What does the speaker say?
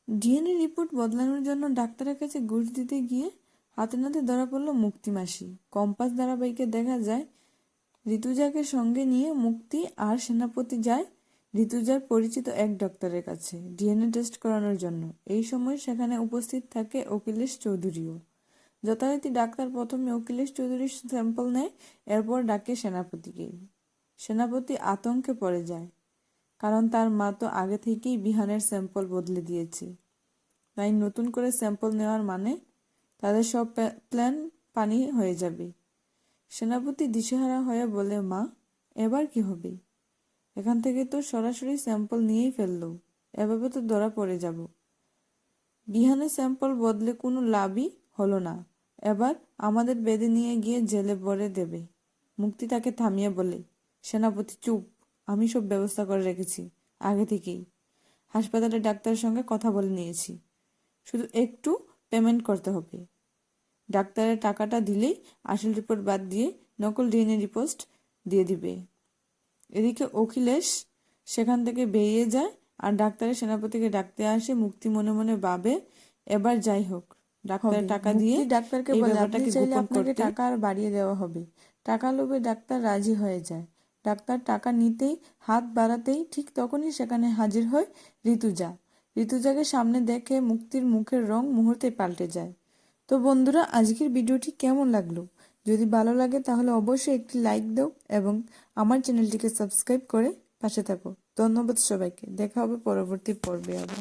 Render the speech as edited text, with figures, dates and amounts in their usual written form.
DNA report বদলানোর জন্য ডাক্তারের কাছে ঘুষ দিতে গিয়ে হাতে নাতে ধরা পড়ল মুক্তি মাসি। কম্পাস ধারাবাহিকে দেখা যায় ঋতুজাকে সঙ্গে নিয়ে মুক্তি আর সেনাপতি যায় ঋতুজার পরিচিত এক ডাক্তারের কাছে ডিএনএ টেস্ট করানোর জন্য। এই সময় সেখানে উপস্থিত থাকে অখিলেশ চৌধুরীও। যথারীতি ডাক্তার প্রথমে অখিলেশ চৌধুরীর স্যাম্পল নেয়, এরপর ডাকে সেনাপতিকে। সেনাপতি আতঙ্কে পড়ে যায়, কারণ তার মা তো আগে থেকেই বিহানের স্যাম্পল বদলে দিয়েছে। তাই নতুন করে স্যাম্পল নেওয়ার মানে তাদের সব প্ল্যান পানি হয়ে যাবে। সেনাপতি দিশেহারা হয়ে বলে, মা এবার কি হবে? এখান থেকে তো সরাসরি স্যাম্পল নিয়েই ফেললো, এভাবে তো ধরা পড়ে যাব। বিহানের স্যাম্পল বদলে কোনো লাভই হলো না, এবার আমাদের বেঁধে নিয়ে গিয়ে জেলে ভরে দেবে। মুক্তি তাকে থামিয়ে বলে, সেনাপতি চুপ, আমি সব ব্যবস্থা করে রেখেছি আগে থেকেই। হাসপাতালে ডাক্তারের সঙ্গে কথা বলে নিয়েছি, শুধু একটু পেমেন্ট করতে হবে। ডাক্তারের টাকাটা দিলেই আসল রিপোর্ট বাদ দিয়ে নকল ডিএনএ রিপোর্ট দিয়ে দিবে। এদিকে অখিলেশ সেখান থেকে বেরিয়ে যায় আর ডাক্তারের সেনাপতিকে ডাকতে আসে। মুক্তি মনে মনে ভাবে, এবার যাই হোক, ডাক্তারের টাকা দিয়ে ডাক্তারকে বলে আপনি চাইলে আপনাকে টাকা আর বাড়িয়ে দেওয়া হবে। টাকা লোভে ডাক্তার রাজি হয়ে যায়। ডাক্তার টাকা নিতেই হাত বাড়াতেই ঠিক তখনই সেখানে হাজির হয় ঋতুজা। ঋতুজাকে সামনে দেখে মুক্তির মুখের রং মুহূর্তে পাল্টে যায়। তো বন্ধুরা, আজকের ভিডিওটি কেমন লাগলো? যদি ভালো লাগে তাহলে অবশ্যই একটি লাইক দাও এবং আমার চ্যানেলটিকে সাবস্ক্রাইব করে পাশে থাকো। ধন্যবাদ সবাইকে, দেখা হবে পরবর্তী পর্বে আবার।